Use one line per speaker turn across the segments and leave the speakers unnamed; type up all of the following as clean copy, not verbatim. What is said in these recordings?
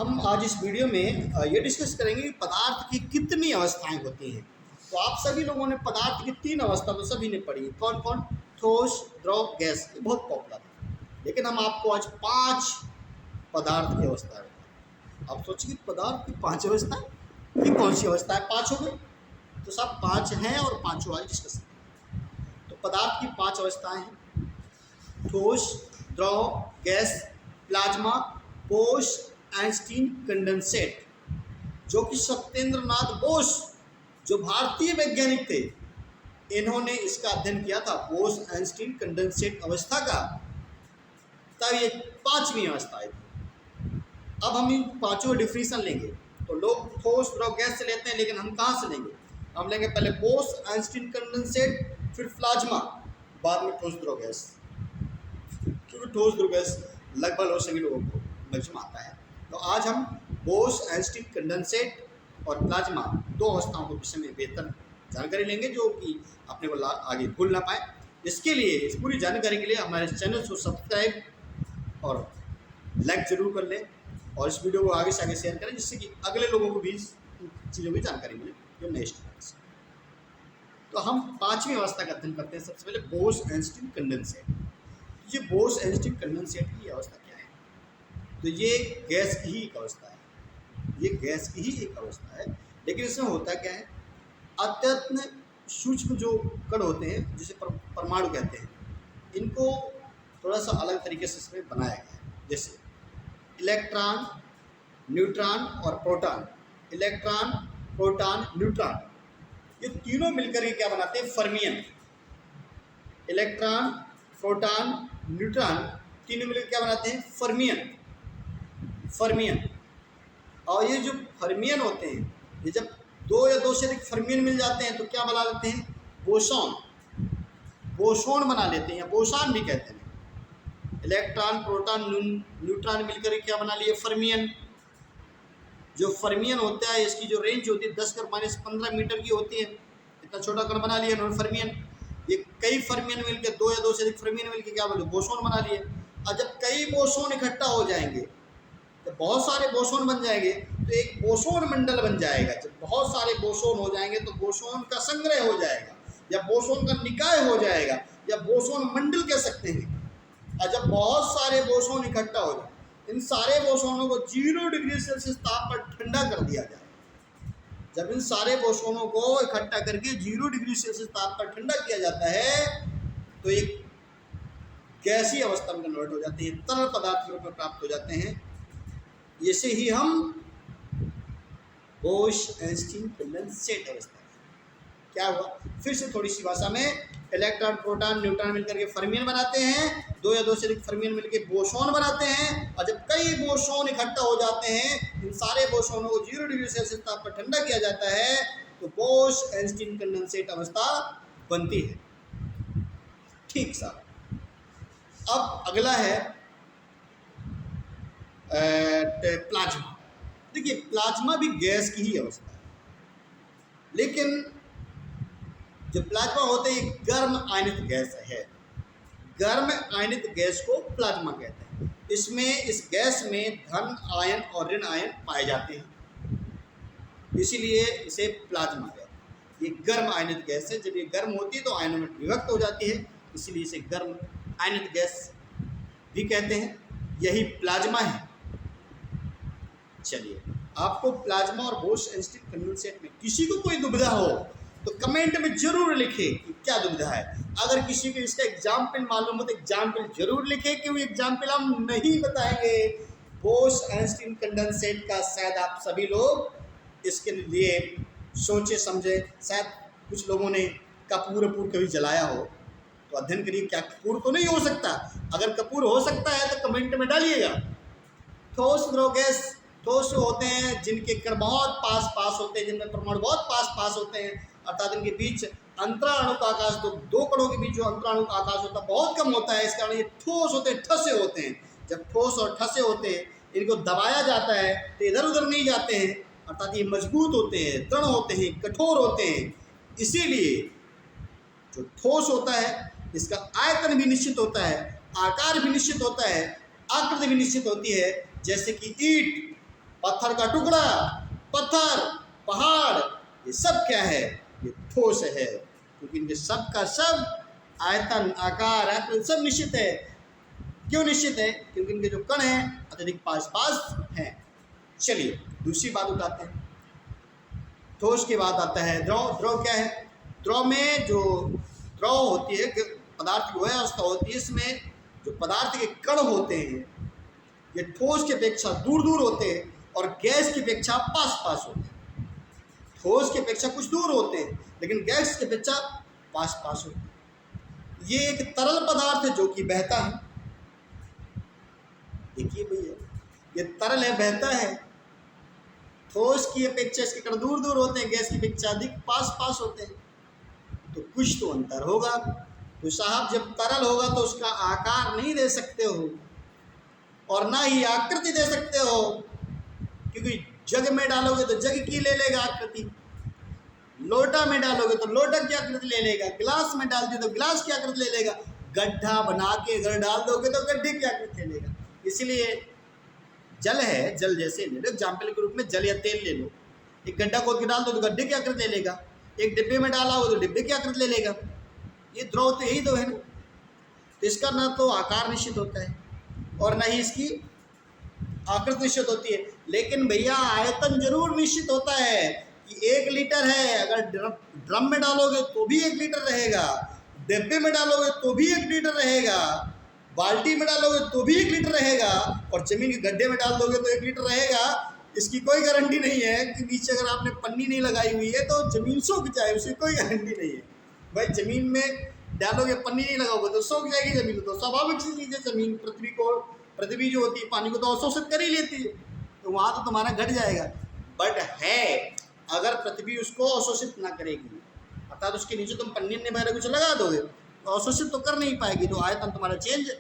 हम आज इस वीडियो में ये डिस्कस करेंगे कि पदार्थ की कितनी अवस्थाएं होती हैं। तो आप सभी लोगों ने पदार्थ की 3 अवस्था तो सभी ने पढ़ी। कौन कौन? ठोस, द्रव, गैस। ये बहुत पॉपुलर है, लेकिन हम आपको आज 5 पदार्थ की अवस्था है। आप सोचिए पदार्थ की 5 अवस्थाएं, ये कौन सी अवस्था है? 5 हो गई तो सब 5 हैं और 5 आज डिस्कस करेंगे। तो पदार्थ की 5 अवस्थाएं हैं: ठोस, द्रव, gas, plasma, Bose, Einstein, condensate. जो कि सत्येंद्र नाथ बोस, जो भारतीय वैज्ञानिक थे, इन्होंने इसका अध्ययन किया था, बोस आइंस्टीन कंडेंसेट अवस्था का। तब ये 5वीं अवस्था है। अब हम इन 5 डिफिनेशन लेंगे। तो लोग ठोस, द्रव, गैस से लेते हैं, लेकिन हम कहाँ से लेंगे? हम लेंगे पहले बोस आइंस्टीन कंडेंसेट, फिर प्लाज्मा, बाद में ठोस, द्रव, गैस। क्योंकि ठोस, द्रव, गैस लगभग सभी लोगों को समझ में आता है। तो आज हम बोस आइंस्टीन कंडेंसेट और प्लाज्मा 2 अवस्थाओं के विषय में बेहतर जानकारी लेंगे, जो कि अपने को आगे भूल ना पाए। इसके लिए, इस पूरी जानकारी के लिए हमारे चैनल को सब्सक्राइब और लाइक जरूर कर लें, और इस वीडियो को आगे से आगे शेयर करें, जिससे कि अगले लोगों को भी इस चीज़ों की जानकारी मिले जो नए स्टूडेंट्स। तो हम 5वीं अवस्था का अध्ययन करते हैं। सबसे पहले बोस आइंस्टीन कंडेंसेट। ये बोस आइंस्टीन कंडेंसेट की अवस्था क्या है? तो ये गैस की ही एक अवस्था है। ये गैस की ही एक अवस्था है, लेकिन इसमें होता क्या है, अत्यंत सूक्ष्म जो कण होते हैं, जिसे परमाणु कहते हैं, इनको थोड़ा सा अलग तरीके से इसमें बनाया गया है। जैसे इलेक्ट्रॉन, न्यूट्रॉन और प्रोटॉन। इलेक्ट्रॉन, प्रोटॉन, न्यूट्रॉन, ये तीनों मिलकर के क्या बनाते हैं? फर्मियन। इलेक्ट्रॉन, प्रोटॉन, न्यूट्रॉन तीनों मिलकर क्या बनाते हैं? फर्मियन। फर्मियन। और ये जो फर्मियन होते हैं, ये जब 2 या 2 से अधिक फर्मियन मिल जाते हैं तो क्या बना लेते हैं? बोसॉन। बोसॉन बना लेते हैं, या बोसॉन भी कहते हैं। इलेक्ट्रॉन, प्रोटॉन, न्यूट्रॉन मिलकर क्या बना लिए? फर्मियन। जो फर्मियन होता है, इसकी जो रेंज होती है 10⁻15 मीटर की होती है। इतना छोटा कण बना लिया उन्होंने, फर्मियन। ये कई फर्मियन मिलकर, 2 या 2 से अधिक फर्मियन मिलकर क्या बोले? बोसॉन बना लिए। और जब कई बोसॉन इकट्ठा हो जाएंगे, जब बहुत सारे बोसॉन बन जाएंगे तो एक बोसॉन मंडल बन जाएगा। जब बहुत सारे बोसॉन हो जाएंगे तो बोसॉन का संग्रह हो जाएगा, या बोसॉन का निकाय हो जाएगा, या बोसॉन मंडल कह सकते हैं। और जब बहुत सारे बोसॉन इकट्ठा हो जाए, इन सारे बोसॉनों को 0 डिग्री सेल्सियस ताप पर ठंडा कर दिया जाए। जब इन सारे बोसॉनों को इकट्ठा करके 0 डिग्री सेल्सियस ताप पर ठंडा किया जाता है, तो एक गैसीय अवस्था में कन्वर्ट हो जाते हैं, तरल पदार्थ के रूप में प्राप्त हो जाते हैं। इसे ही हम बोस आइंस्टीन कंडेंसेट अवस्था। क्या हुआ? फिर से थोड़ी सी भाषा में, इलेक्ट्रॉन, प्रोटॉन, न्यूट्रॉन मिलकर के फर्मियन बनाते हैं, 2 या 2 से अधिक फर्मियन मिलकर बोसॉन बनाते हैं। और जब कई बोसॉन इकट्ठा हो जाते हैं, इन सारे बोसॉनों को 0 डिग्री सेल्सियस ताप पर ठंडा किया जाता है, तो बोस आइंस्टीन कंडेंसेट अवस्था बनती है। ठीक साहब। अब अगला है प्लाज्मा। देखिए, प्लाज्मा भी गैस की ही अवस्था है, लेकिन जो प्लाज्मा होते हैं गर्म आयनित गैस है। गर्म आयनित गैस को प्लाज्मा कहते हैं। इसमें, इस गैस में धन आयन और ऋण आयन पाए जाते हैं, इसीलिए इसे प्लाज्मा कहते हैं। ये गर्म आयनित गैस है। जब ये गर्म होती है तो आयनों में विभक्त हो जाती है, इसीलिए इसे गर्म आयनित गैस भी कहते हैं। यही प्लाज्मा है। चलिए, आपको प्लाज्मा और बोस आइंस्टीन कंडेंसेट में किसी को कोई दुविधा हो तो कमेंट में जरूर लिखें कि क्या दुविधा है। अगर किसी को इसका एग्जाम्पल मालूम हो तो एग्जाम्पल जरूर लिखें, क्योंकि एग्जाम्पल हम नहीं बताएंगे बोस आइंस्टीन कंडेंसेट का। शायद आप सभी लोग इसके लिए सोचे समझे। शायद कुछ लोगों ने कपूर कभी जलाया हो, तो अध्ययन करिए क्या कपूर तो नहीं हो सकता। अगर कपूर हो सकता है तो कमेंट में डालिएगा। ठोस, द्रव, गैस। ठोस होते हैं जिनके कण बहुत पास होते हैं, जिनमें परमाणु बहुत पास होते हैं, अर्थात इनके बीच अंतराणु का आकाश, 2 कणों के बीच जो अंतराणु का आकाश होता है बहुत कम होता है। इस कारण ये ठोस होते हैं, ठसे होते हैं। जब ठोस और ठसे होते हैं, इनको दबाया जाता है तो इधर उधर नहीं जाते हैं, अर्थात ये मजबूत होते हैं, दृढ़ होते हैं, कठोर होते हैं। इसीलिए जो ठोस होता है, इसका आयतन भी निश्चित होता है, आकार भी निश्चित होता है, आकृति भी निश्चित होती है। जैसे कि ईंट पत्थर का टुकड़ा, पत्थर, पहाड़, ये सब क्या है? ये ठोस है, क्योंकि इनके सब का सब आयतन, आकार, आयतन सब निश्चित है। क्यों निश्चित है? क्योंकि इनके जो कण हैं अत्यधिक पास पास हैं। चलिए दूसरी बात उठाते हैं। ठोस के बाद आता है द्रव। द्रव क्या है? द्रव में जो द्रव होती है, पदार्थ की वह अवस्था होती है, इसमें जो पदार्थ के कण होते हैं ये ठोस की अपेक्षा दूर दूर होते हैं और गैस की अपेक्षा पास पास होते हैं। ठोस की अपेक्षा कुछ दूर होते हैं लेकिन गैस की अपेक्षा पास पास होते हैं। ये एक तरल पदार्थ है जो कि बहता है। देखिए भैया, ये तरल है, बहता है। ठोस की अपेक्षा इसके कण दूर दूर होते हैं, गैस की अपेक्षा अधिक पास पास होते हैं, तो कुछ तो अंतर होगा। तो साहब जब तरल होगा तो उसका आकार नहीं दे सकते हो और ना ही आकृति दे सकते हो, क्योंकि जग में डालोगे तो जग की ले लेगा आकृति, लोटा में डालोगे तो लोटा की आकृति ले लेगा, गिलास में डाल दिए तो गिलास की आकृति ले लेगा, गड्ढा बना के अगर डाल दोगे तो गड्ढे की आकृति ले लेगा। इसलिए जल है, जल जैसे ले लो एग्जाम्पल के रूप में, जल या तेल ले लो, एक गड्ढा खोद के डाल दो तो गड्ढे की आकृति ले लेगा, एक डिब्बे में डाला हो तो डिब्बे की आकृति ले लेगा। ये द्रव तो यही दो है ना। तो इसका ना तो आकार निश्चित होता है और ना ही इसकी आकृति निश्चित होती है। लेकिन भैया आयतन जरूर निश्चित होता है कि 1 लीटर है, अगर ड्रम में डालोगे तो भी 1 लीटर रहेगा, डिब्बे में डालोगे तो भी 1 लीटर रहेगा, बाल्टी में डालोगे तो भी 1 लीटर रहेगा और जमीन के गड्ढे में डाल दोगे तो 1 लीटर रहेगा। इसकी कोई गारंटी नहीं है कि नीचे अगर आपने पन्नी नहीं लगाई हुई है तो जमीन सूख जाए, उसकी कोई गारंटी नहीं है। भाई जमीन में डालोगे, पन्नी नहीं लगाओगे तो सूख जाएगी जमीन। तो स्वाभाविक सी चीज़ है, जमीन पृथ्वी जो होती है पानी को तो अवशोषित कर ही लेती है, तो वहाँ तो तुम्हारा घट जाएगा। बट है, अगर पृथ्वी उसको अवशोषित ना करेगी, अर्थात उसके नीचे तुम पन्नी वगैरह कुछ लगा दोगे तो अवशोषित तो कर नहीं पाएगी, तो आयतन तुम्हारा चेंज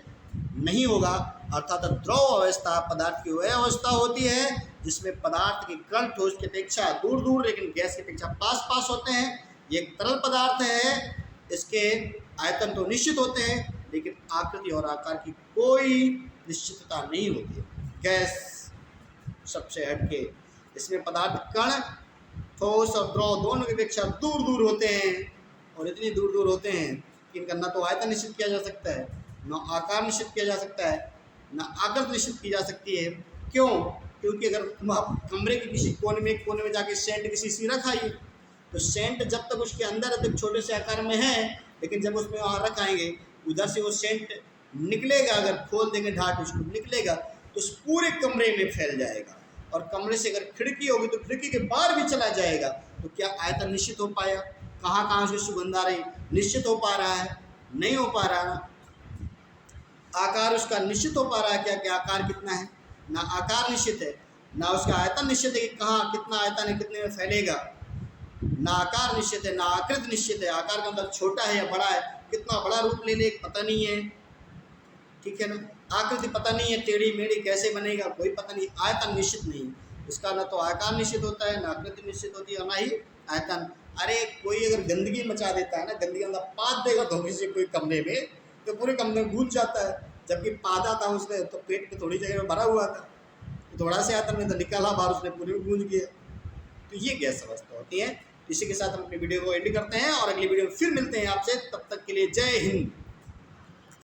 नहीं होगा। अर्थात द्रव अवस्था पदार्थ की वह अवस्था होती है जिसमें पदार्थ के कण ठोस की अपेक्षा दूर दूर लेकिन गैस की अपेक्षा पास पास होते हैं। ये एक तरल पदार्थ है, इसके आयतन तो निश्चित होते हैं लेकिन आकृति और आकार की कोई निश्चितता नहीं होती है। गैस सबसे हटके, इसमें पदार्थ कण ठोस और द्रव दोनों की अपेक्षा दूर दूर होते हैं और इतनी दूर दूर होते हैं कि इनका न तो आयतन निश्चित किया जा सकता है, न आकार निश्चित किया जा सकता है, न आकृति निश्चित की जा सकती है। क्यों? क्योंकि अगर तुम आप कमरे के किसी कोने में जाके सेंट किसी सी रखाइए तो सेंट जब तक उसके अंदर अधिक छोटे से आकार में है, लेकिन जब उसमें वहाँ रखाएंगे उधर से वो सेंट निकलेगा, अगर खोल देंगे ढाट उसको निकलेगा तो उस पूरे कमरे में फैल जाएगा और कमरे से अगर खिड़की होगी तो खिड़की के बाहर भी चला जाएगा। तो क्या आयतन निश्चित हो पाया? कहाँ कहाँ से सुगंध आ रही, निश्चित हो पा रहा है? नहीं हो पा रहा ना। आकार उसका निश्चित हो पा रहा है क्या, कि आकार कितना है? ना आकार निश्चित है, ना उसका आयतन निश्चित है कि कहाँ कितना आयतन है, कितने में फैलेगा। ना आकार निश्चित है, ना आकृति निश्चित है, आकार का मतलब छोटा है या बड़ा है, कितना बड़ा रूप ले ले पता नहीं है, ठीक है ना। आकृति पता नहीं है, टेढ़ी मेढ़ी कैसे बनेगा कोई पता नहीं। आयतन निश्चित नहीं, इसका ना तो आकार निश्चित होता है, ना आकृति निश्चित होती है, ना ही आयतन। अरे कोई अगर गंदगी मचा देता है ना, गंदगी अंदर पाद देगा धोबी से कोई कमरे में तो पूरे कमरे में घुल जाता है, जबकि पादा था उसने तो पेट में थोड़ी जगह में भरा हुआ था, थोड़ा से आयतन में तो निकाला बाहर, उसने पूरी में गूंज गया। तो ये गैस अवस्था होती है। इसी के साथ हम अपनी वीडियो को एंड करते हैं और अगली वीडियो में फिर मिलते हैं आपसे। तब तक के लिए जय हिंद।